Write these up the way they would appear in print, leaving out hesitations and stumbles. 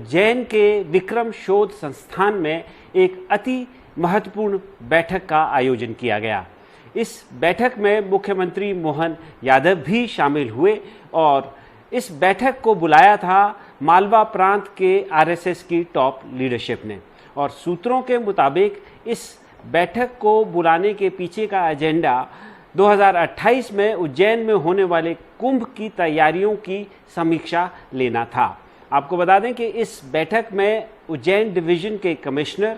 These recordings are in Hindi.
उज्जैन के विक्रम शोध संस्थान में एक अति महत्वपूर्ण बैठक का आयोजन किया गया। इस बैठक में मुख्यमंत्री मोहन यादव भी शामिल हुए और इस बैठक को बुलाया था मालवा प्रांत के आरएसएस की टॉप लीडरशिप ने। और सूत्रों के मुताबिक इस बैठक को बुलाने के पीछे का एजेंडा 2028 में उज्जैन में होने वाले कुंभ की तैयारियों की समीक्षा लेना था। आपको बता दें कि इस बैठक में उज्जैन डिवीजन के कमिश्नर,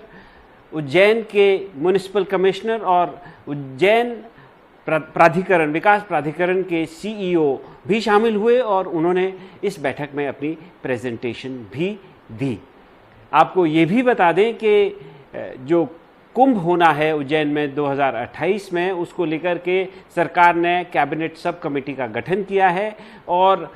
उज्जैन के म्युनिसिपल कमिश्नर और उज्जैन प्राधिकरण, विकास प्राधिकरण के सीईओ भी शामिल हुए और उन्होंने इस बैठक में अपनी प्रेजेंटेशन भी दी। आपको ये भी बता दें कि जो कुंभ होना है उज्जैन में 2028 में, उसको लेकर के सरकार ने कैबिनेट सब कमेटी का गठन किया है और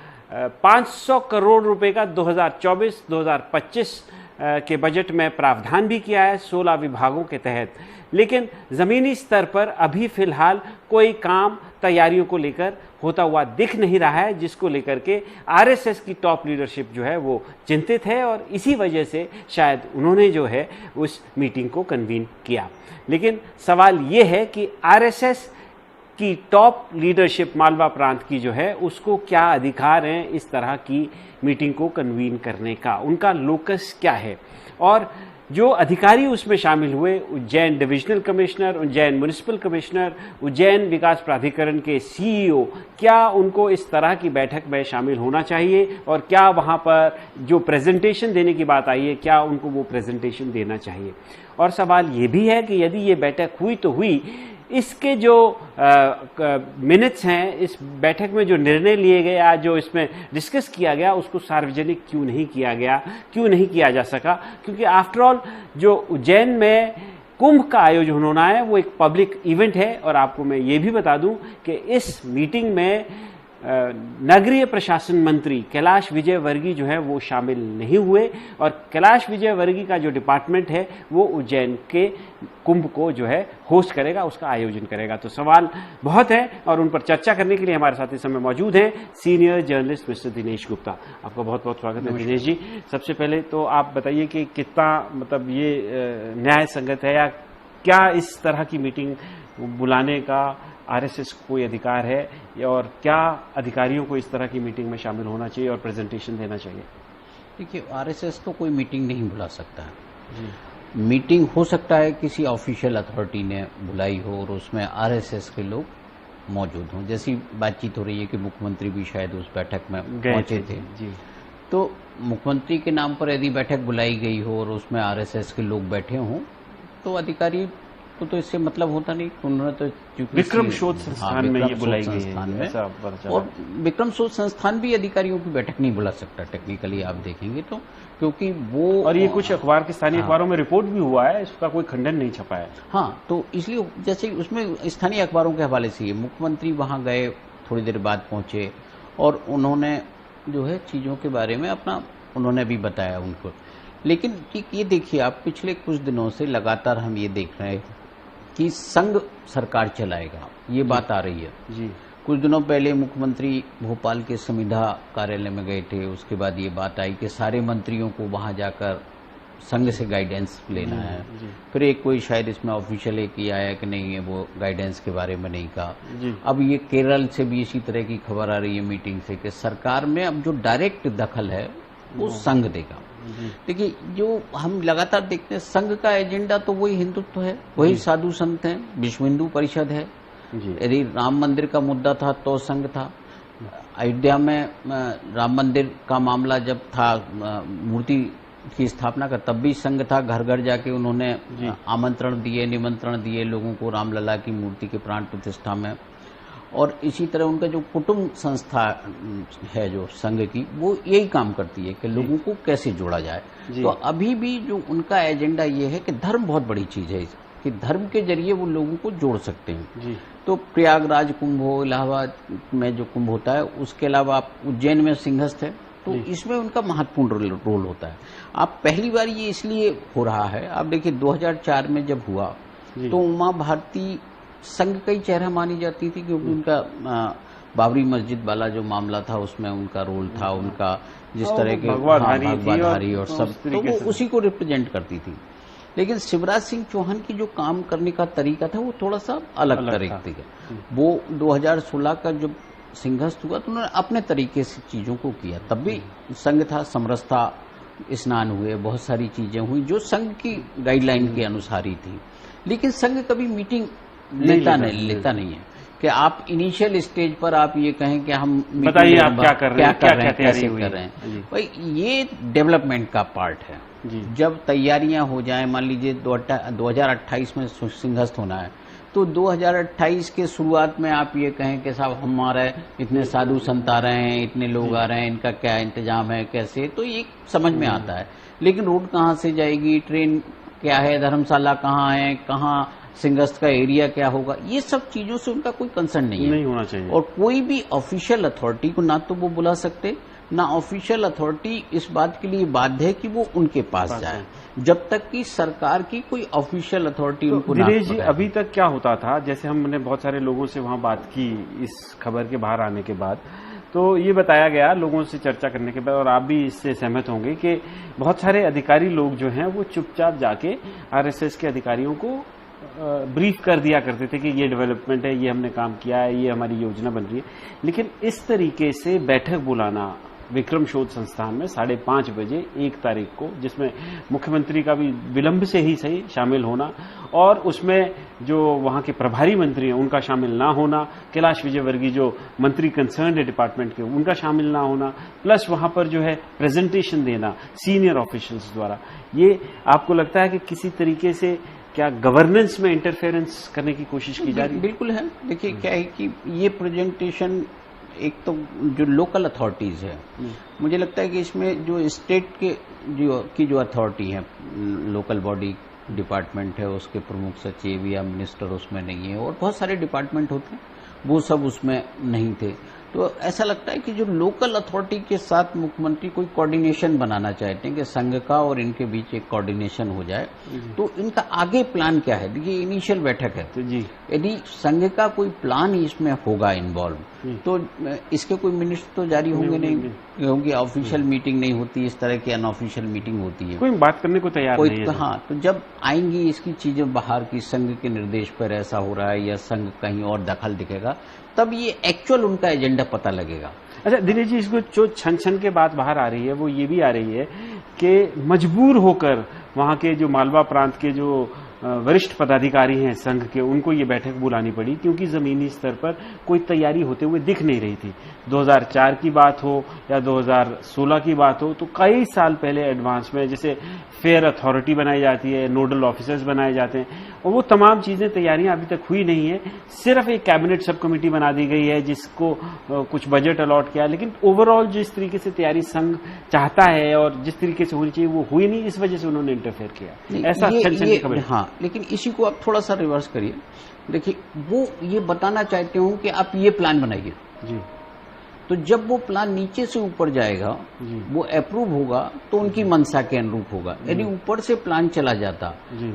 500 करोड़ रुपए का 2024-2025 के बजट में प्रावधान भी किया है 16 विभागों के तहत। लेकिन ज़मीनी स्तर पर अभी फ़िलहाल कोई काम तैयारियों को लेकर होता हुआ दिख नहीं रहा है, जिसको लेकर के आरएसएस की टॉप लीडरशिप जो है वो चिंतित है और इसी वजह से शायद उन्होंने जो है उस मीटिंग को कन्वीन किया। लेकिन सवाल ये है कि आरएसएस की टॉप लीडरशिप मालवा प्रांत की जो है उसको क्या अधिकार हैं इस तरह की मीटिंग को कन्वीन करने का, उनका लोकस क्या है। और जो अधिकारी उसमें शामिल हुए, Ujjain divisional commissioner, Ujjain municipal commissioner, Ujjain विकास प्राधिकरण के सीईओ, क्या उनको इस तरह की बैठक में शामिल होना चाहिए और क्या वहां पर जो प्रेजेंटेशन देने की बात आई है क्या उनको वो प्रेजेंटेशन देना चाहिए। और सवाल ये भी है कि यदि ये बैठक हुई तो हुई, इसके जो मिनट्स हैं, इस बैठक में जो निर्णय लिए गए या जो इसमें डिस्कस किया गया उसको सार्वजनिक क्यों नहीं किया गया, क्यों नहीं किया जा सका। क्योंकि आफ्टर ऑल जो उज्जैन में कुंभ का आयोजन होना है वो एक पब्लिक इवेंट है। और आपको मैं ये भी बता दूं कि इस मीटिंग में नगरीय प्रशासन मंत्री कैलाश विजयवर्गीय जो है वो शामिल नहीं हुए और कैलाश विजयवर्गीय का जो डिपार्टमेंट है वो उज्जैन के कुंभ को जो है होस्ट करेगा, उसका आयोजन करेगा। तो सवाल बहुत है और उन पर चर्चा करने के लिए हमारे साथ इस समय मौजूद हैं senior journalist mister Dinesh Gupta. आपका बहुत बहुत स्वागत है दिनेश जी। सबसे पहले तो आप बताइए कि कितना मतलब ये न्याय संगत है या क्या इस तरह की मीटिंग बुलाने का आरएसएस को कोई अधिकार है और क्या अधिकारियों को इस तरह की मीटिंग में शामिल होना चाहिए और प्रेजेंटेशन देना चाहिए। देखिए, आरएसएस तो कोई मीटिंग नहीं बुला सकता है। मीटिंग हो सकता है किसी ऑफिशियल अथॉरिटी ने बुलाई हो और उसमें आरएसएस के लोग मौजूद हों। जैसी बातचीत हो रही है कि मुख्यमंत्री भी शायद उस बैठक में पहुंचे थे जी। तो मुख्यमंत्री के नाम पर यदि बैठक बुलाई गई हो और उसमें आरएसएस के लोग बैठे हों तो अधिकारी तो इससे मतलब होता नहीं। उन्होंने तो विक्रम शोध संस्थान में ये बुलाई गई है और विक्रम शोध संस्थान भी अधिकारियों की बैठक नहीं बुला सकता टेक्निकली आप देखेंगे तो, क्योंकि वो और ये कुछ अखबार के स्थानीय अखबारों में रिपोर्ट भी हुआ है, इसका कोई खंडन नहीं छपा है। हाँ, तो इसलिए जैसे उसमें स्थानीय अखबारों के हवाले से मुख्यमंत्री वहां गए, थोड़ी देर बाद पहुंचे और उन्होंने जो है चीजों के बारे में अपना उन्होंने भी बताया उनको। लेकिन ये देखिए, आप पिछले कुछ दिनों से लगातार हम ये देख रहे हैं कि संघ सरकार चलाएगा, ये बात आ रही है जी। कुछ दिनों पहले मुख्यमंत्री भोपाल के संविधा कार्यालय में गए थे, उसके बाद ये बात आई कि सारे मंत्रियों को वहां जाकर संघ से गाइडेंस लेना है। फिर एक कोई शायद इसमें ऑफिशियल एक ही आया कि नहीं है वो गाइडेंस के बारे में नहीं कहा। अब ये केरल से भी इसी तरह की खबर आ रही है मीटिंग से कि सरकार में अब जो डायरेक्ट दखल है वो संघ देगा। देखिए, जो हम लगातार देखते हैं संघ का एजेंडा तो वही हिंदुत्व है, वही साधु संत हैं, विश्व हिंदू परिषद है। यदि राम मंदिर का मुद्दा था तो संघ था। अयोध्या में राम मंदिर का मामला जब था, मूर्ति की स्थापना का, तब भी संघ था। घर घर जाके उन्होंने आमंत्रण दिए, निमंत्रण दिए लोगों को रामलला की मूर्ति के प्राण प्रतिष्ठा में। और इसी तरह उनका जो कुटुंब संस्था है जो संघ की, वो यही काम करती है कि लोगों को कैसे जोड़ा जाए। तो अभी भी जो उनका एजेंडा ये है कि धर्म बहुत बड़ी चीज है कि धर्म के जरिए वो लोगों को जोड़ सकते हैं। तो प्रयागराज कुंभ हो, इलाहाबाद में जो कुंभ होता है, उसके अलावा आप उज्जैन में सिंहस्थ है, तो इसमें उनका महत्वपूर्ण रोल होता है। आप पहली बार ये इसलिए हो रहा है, आप देखिए 2004 में जब हुआ तो उमा भारती संघ का ही चेहरा मानी जाती थी, क्योंकि उनका बाबरी मस्जिद वाला जो मामला था उसमें उनका रोल था, उनका जिस तरह के भगवाधारी और सब, तो वो उसी को रिप्रेजेंट करती थी। लेकिन शिवराज सिंह चौहान की जो काम करने का तरीका था वो थोड़ा सा अलग तरीके का। वो 2016 का जब संघर्ष हुआ तो उन्होंने अपने तरीके से चीजों को किया। तब भी संघ था, समरस था, स्नान हुए, बहुत सारी चीजें हुई जो संघ की गाइडलाइन के अनुसार ही थी। लेकिन संघ कभी मीटिंग लेता नहीं है कि आप इनिशियल स्टेज पर आप ये कहें कि हम बताइए आप क्या कर रहे हैं, कैसे कर रहे हैं। भाई ये डेवलपमेंट का पार्ट है। जब तैयारियां हो जाएं, मान लीजिए 2028 में सिंहस्थ होना है, तो 2028 के शुरुआत में आप ये कहें कि साहब हमारे इतने साधु संत आ रहे हैं, इतने लोग आ रहे हैं, इनका क्या इंतजाम है, कैसे, तो ये समझ में आता है। लेकिन रोड कहाँ से जाएगी, ट्रेन क्या है, धर्मशाला कहाँ है, कहाँ सिंहस्थ का एरिया क्या होगा, ये सब चीजों से उनका कोई कंसर्न नहीं होना चाहिए। और कोई भी ऑफिशियल अथॉरिटी को ना तो वो बुला सकते, ना ऑफिशियल अथॉरिटी इस बात के लिए बाध्य है कि वो उनके पास जाए, जब तक कि सरकार की कोई ऑफिशियल अथॉरिटी उनको ना। दिनेश जी, अभी तक क्या होता था, जैसे हमने बहुत सारे लोगों से वहां बात की इस खबर के बाहर आने के बाद, तो ये बताया गया लोगों से चर्चा करने के बाद, और आप भी इससे सहमत होंगे कि बहुत सारे अधिकारी लोग जो हैं वो चुपचाप जाके आरएसएस के अधिकारियों को ब्रीफ कर दिया करते थे कि ये डेवलपमेंट है, ये हमने काम किया है, ये हमारी योजना बन रही है। लेकिन इस तरीके से बैठक बुलाना विक्रम शोध संस्थान में 5:30 बजे 1 तारीख को, जिसमें मुख्यमंत्री का भी विलंब से ही सही शामिल होना, और उसमें जो वहां के प्रभारी मंत्री हैं उनका शामिल ना होना, कैलाश विजयवर्गीय जो मंत्री कंसर्न डिपार्टमेंट के उनका शामिल ना होना, प्लस वहां पर जो है प्रेजेंटेशन देना सीनियर ऑफिशियल्स द्वारा, ये आपको लगता है कि किसी तरीके से क्या गवर्नेंस में इंटरफेरेंस करने की कोशिश की जा रही है? बिल्कुल है। देखिए क्या है कि ये प्रेजेंटेशन, एक तो जो लोकल अथॉरिटीज है, मुझे लगता है कि इसमें जो स्टेट के जो अथॉरिटी है, लोकल बॉडी डिपार्टमेंट है, उसके प्रमुख सचिव या मिनिस्टर उसमें नहीं है, और बहुत सारे डिपार्टमेंट होते हैं, वो सब उसमें नहीं थे। तो ऐसा लगता है कि जो लोकल अथॉरिटी के साथ मुख्यमंत्री कोई कोऑर्डिनेशन बनाना चाहते हैं कि संघ का और इनके बीच एक कोऑर्डिनेशन हो जाए। तो इनका आगे प्लान क्या है? देखिए इनिशियल बैठक है, तो जी यदि संघ का कोई प्लान इसमें होगा इन्वॉल्व, तो इसके कोई मिनट्स तो जारी होंगे नहीं, क्योंकि ऑफिशियल मीटिंग नहीं होती, इस तरह की अनऑफिशियल मीटिंग होती है, कोई बात करने को तैयार नहीं है। हाँ, तो जब आएंगी इसकी चीजें बाहर की, संघ के निर्देश पर ऐसा हो रहा है या संघ कहीं और दखल दिखेगा, तब ये एक्चुअल उनका एजेंडा पता लगेगा। अच्छा दिनेश जी, इसको जो छन के बात बाहर आ रही है वो ये भी आ रही है कि मजबूर होकर वहां के जो मालवा प्रांत के जो वरिष्ठ पदाधिकारी हैं संघ के, उनको ये बैठक बुलानी पड़ी, क्योंकि जमीनी स्तर पर कोई तैयारी होते हुए दिख नहीं रही थी। 2004 की बात हो या 2016 की बात हो, तो कई साल पहले एडवांस में जैसे फेयर अथॉरिटी बनाई जाती है, नोडल ऑफिसर्स बनाए जाते हैं, और वो तमाम चीजें, तैयारियां अभी तक हुई नहीं है। सिर्फ एक कैबिनेट सब कमेटी बना दी गई है जिसको कुछ बजट अलॉट किया, लेकिन ओवरऑल जिस तरीके से तैयारी संघ चाहता है और जिस तरीके से होनी चाहिए वो हुई नहीं, इस वजह से उन्होंने इंटरफेयर किया। ऐसा छन की खबर। हाँ, लेकिन इसी को आप थोड़ा सा रिवर्स करिए। देखिए वो ये बताना चाहते हो कि आप ये प्लान बनाइए जी, तो जब वो प्लान नीचे से ऊपर जाएगा, वो अप्रूव होगा, तो उनकी मंशा के अनुरूप होगा। यदि ऊपर से प्लान चला जाता,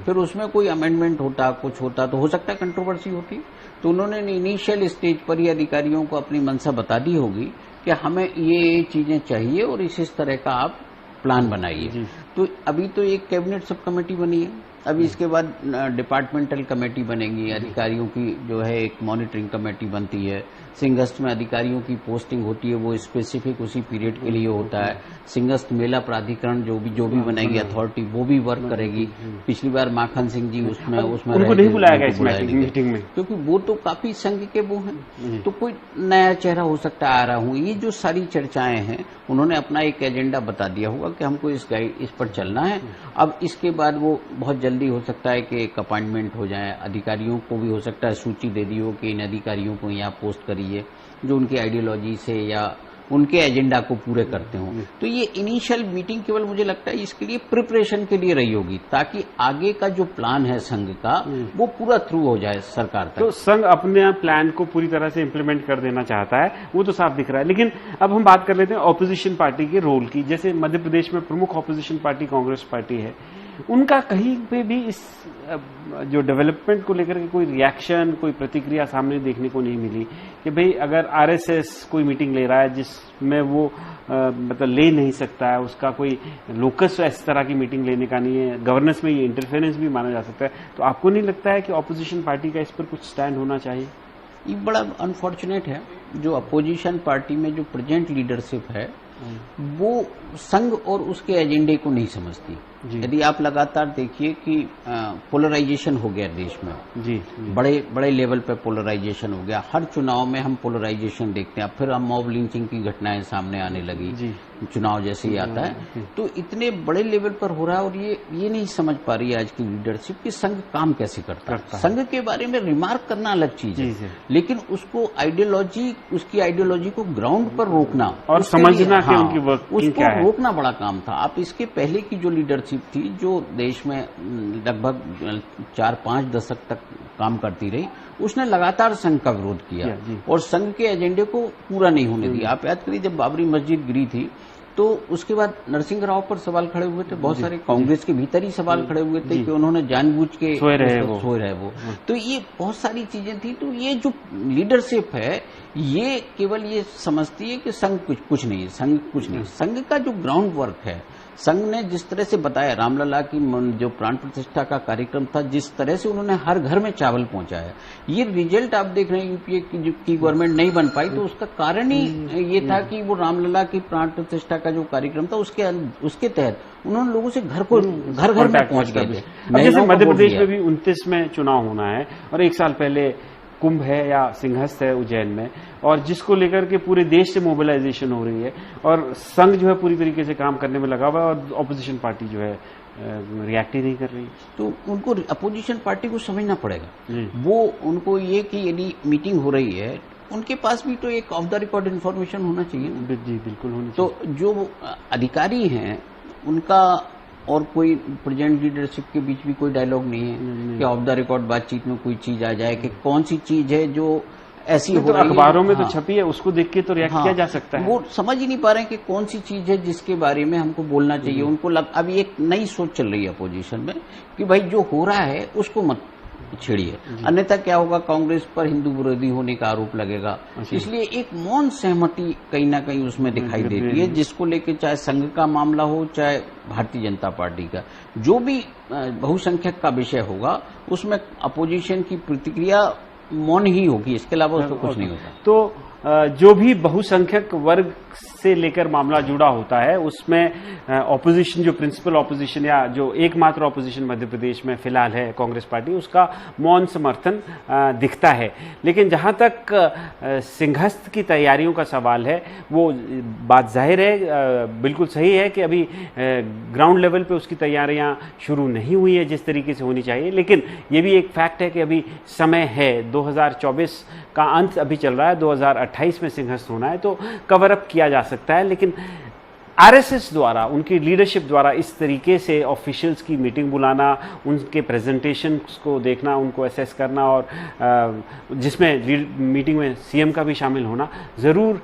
फिर उसमें कोई अमेंडमेंट होता, कुछ होता, तो हो सकता है कंट्रोवर्सी होती। तो उन्होंने इनिशियल स्टेज पर ही अधिकारियों को अपनी मंशा बता दी होगी कि हमें ये चीजें चाहिए और इस तरह का आप प्लान बनाइए। तो अभी तो एक कैबिनेट सब कमेटी बनी है, अभी इसके बाद डिपार्टमेंटल कमेटी बनेगी, अधिकारियों की जो है एक मॉनिटरिंग कमेटी बनती है। सिंहस्थ में अधिकारियों की पोस्टिंग होती है, वो स्पेसिफिक उसी पीरियड के लिए होता है। सिंहस्थ मेला प्राधिकरण जो भी बनाएगी अथॉरिटी, वो भी वर्क करेगी। पिछली बार माखन सिंह जी उसमें उनको नहीं बुलाया गया इस मीटिंग में, क्योंकि वो तो काफी संघ के वो हैं, तो कोई नया चेहरा हो सकता है आ रहा हूँ। ये जो सारी चर्चाएं हैं, उन्होंने अपना एक एजेंडा बता दिया होगा कि हमको इस पर चलना है। अब इसके बाद वो बहुत जल्दी हो सकता है कि एक अपॉइंटमेंट हो जाए, अधिकारियों को भी हो सकता है सूची दे दी हो कि इन अधिकारियों को यहाँ पोस्ट करिए जो उनकी आइडियोलॉजी से या उनके एजेंडा को पूरे करते हों। तो ये इनिशियल मीटिंग केवल मुझे लगता है इसके लिए प्रिपरेशन के लिए रही होगी, ताकि आगे का जो प्लान है संघ का वो पूरा थ्रू हो जाए सरकार तक। तो संघ अपने प्लान को पूरी तरह से इम्प्लीमेंट कर देना चाहता है, वो तो साफ दिख रहा है। लेकिन अब हम बात कर लेते हैं ऑपोजिशन पार्टी के रोल की। जैसे मध्य प्रदेश में प्रमुख ऑपोजिशन पार्टी कांग्रेस पार्टी है, उनका कहीं पे भी इस जो डेवलपमेंट को लेकर के कोई रिएक्शन, कोई प्रतिक्रिया सामने देखने को नहीं मिली कि भाई अगर आरएसएस कोई मीटिंग ले रहा है जिसमें वो मतलब ले नहीं सकता है, उसका कोई लोकस इस तरह की मीटिंग लेने का नहीं है, गवर्नेंस में ये इंटरफेरेंस भी माना जा सकता है, तो आपको नहीं लगता है कि ऑपोजिशन पार्टी का इस पर कुछ स्टैंड होना चाहिए? ये बड़ा अनफॉर्चुनेट है, जो अपोजिशन पार्टी में जो प्रेजेंट लीडरशिप है वो संघ और उसके एजेंडे को नहीं समझती। यदि आप लगातार देखिए कि पोलराइजेशन हो गया देश में, जी। बड़े बड़े लेवल पे पोलराइजेशन हो गया, हर चुनाव में हम पोलराइजेशन देखते हैं। फिर हम मॉब लिंचिंग की घटनाएं सामने आने लगी, चुनाव जैसे ही आता है, तो इतने बड़े लेवल पर हो रहा है। और ये नहीं समझ पा रही है आज की लीडरशिप कि संघ काम कैसे करता है। संघ के बारे में रिमार्क करना अलग चीज है, लेकिन उसको उसकी आइडियोलॉजी को ग्राउंड पर रोकना और समझना कि उनकी उसको रोकना बड़ा काम था। आप इसके पहले की जो लीडरशिप थी, जो देश में लगभग 4-5 दशक तक काम करती रही, उसने लगातार संघ का विरोध किया और संघ के एजेंडे को पूरा नहीं होने दिया। आप याद करिए, जब बाबरी मस्जिद गिरी थी तो उसके बाद नरसिंह राव पर सवाल खड़े हुए थे, बहुत सारे कांग्रेस के भीतर ही सवाल खड़े हुए थे कि उन्होंने जानबूझ के सोए रहे वो। तो ये बहुत सारी चीजें थी। तो ये जो लीडरशिप है ये केवल ये समझती है कि संघ कुछ नहीं है, संघ कुछ नहीं। संघ का जो ग्राउंड वर्क है, संघ ने जिस तरह से बताया, रामलला की जो प्राण प्रतिष्ठा का कार्यक्रम था, जिस तरह से उन्होंने हर घर में चावल पहुंचाया, ये रिजल्ट आप देख रहे हैं। यूपीए की गवर्नमेंट नहीं बन पाई, तो उसका कारण ही ये था कि वो रामलला की प्राण प्रतिष्ठा का जो कार्यक्रम था उसके तहत उन्होंने लोगों से घर घर में पहुंच गए थे। जैसे मध्य प्रदेश में भी 29 में चुनाव होना है और एक साल पहले कुंभ है या सिंहस्थ है उज्जैन में, और जिसको लेकर के पूरे देश से मोबिलाइजेशन हो रही है और संघ जो है पूरी तरीके से काम करने में लगा हुआ है और ऑपोजिशन पार्टी जो है रिएक्ट ही नहीं कर रही। तो उनको अपोजिशन पार्टी को समझना पड़ेगा। वो उनको ये कि यदि मीटिंग हो रही है, उनके पास भी तो एक ऑफ द रिकॉर्ड इन्फॉर्मेशन होना चाहिए। जी बिल्कुल होनी चाहिए। तो जो अधिकारी हैं उनका और कोई प्रेजेंट लीडरशिप के बीच भी कोई डायलॉग नहीं है कि ऑफ द रिकॉर्ड बातचीत में कोई चीज आ जाए कि कौन सी चीज है जो ऐसी हो रही है। अखबारों में तो छपी है, उसको देख के तो रिएक्ट किया जा सकता है। वो समझ ही नहीं पा रहे हैं कि कौन सी चीज है जिसके बारे में हमको बोलना चाहिए। उनको अभी एक नई सोच चल रही है अपोजिशन में कि भाई जो हो रहा है उसको मत छेड़िए, अन्यथा क्या होगा, कांग्रेस पर हिंदू विरोधी होने का आरोप लगेगा। इसलिए एक मौन सहमति कहीं ना कहीं उसमें दिखाई देती है, जिसको लेके चाहे संघ का मामला हो चाहे भारतीय जनता पार्टी का, जो भी बहुसंख्यक का विषय होगा उसमें अपोजिशन की प्रतिक्रिया मौन ही होगी, इसके अलावा उसको कुछ नहीं होगा। तो जो भी बहुसंख्यक वर्ग से लेकर मामला जुड़ा होता है उसमें ऑपोजिशन, जो प्रिंसिपल ऑपोजिशन या जो एकमात्र ऑपोजिशन मध्य प्रदेश में फिलहाल है कांग्रेस पार्टी, उसका मौन समर्थन दिखता है। लेकिन जहां तक सिंहस्थ की तैयारियों का सवाल है, वो बात जाहिर है, बिल्कुल सही है कि अभी ग्राउंड लेवल पे उसकी तैयारियां शुरू नहीं हुई है जिस तरीके से होनी चाहिए। लेकिन ये भी एक फैक्ट है कि अभी समय है, 2024 का अंत अभी चल रहा है, 2028 में सिंहस्थ होना है, तो कवर अप किया जा सकता है। लेकिन आरएसएस द्वारा, उनकी लीडरशिप द्वारा इस तरीके से ऑफिशियल्स की मीटिंग बुलाना, उनके प्रेजेंटेशन को देखना, उनको असेस करना और जिसमें मीटिंग में सीएम का भी शामिल होना ज़रूर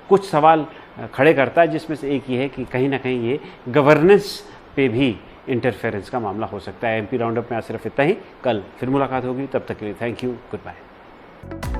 कुछ सवाल खड़े करता है, जिसमें से एक ये है कि कहीं ना कहीं ये गवर्नेंस पे भी इंटरफेरेंस का मामला हो सकता है। एमपी राउंडअप में आज सिर्फ इतना ही। कल फिर मुलाकात होगी, तब तक के लिए थैंक यू, गुड बाय।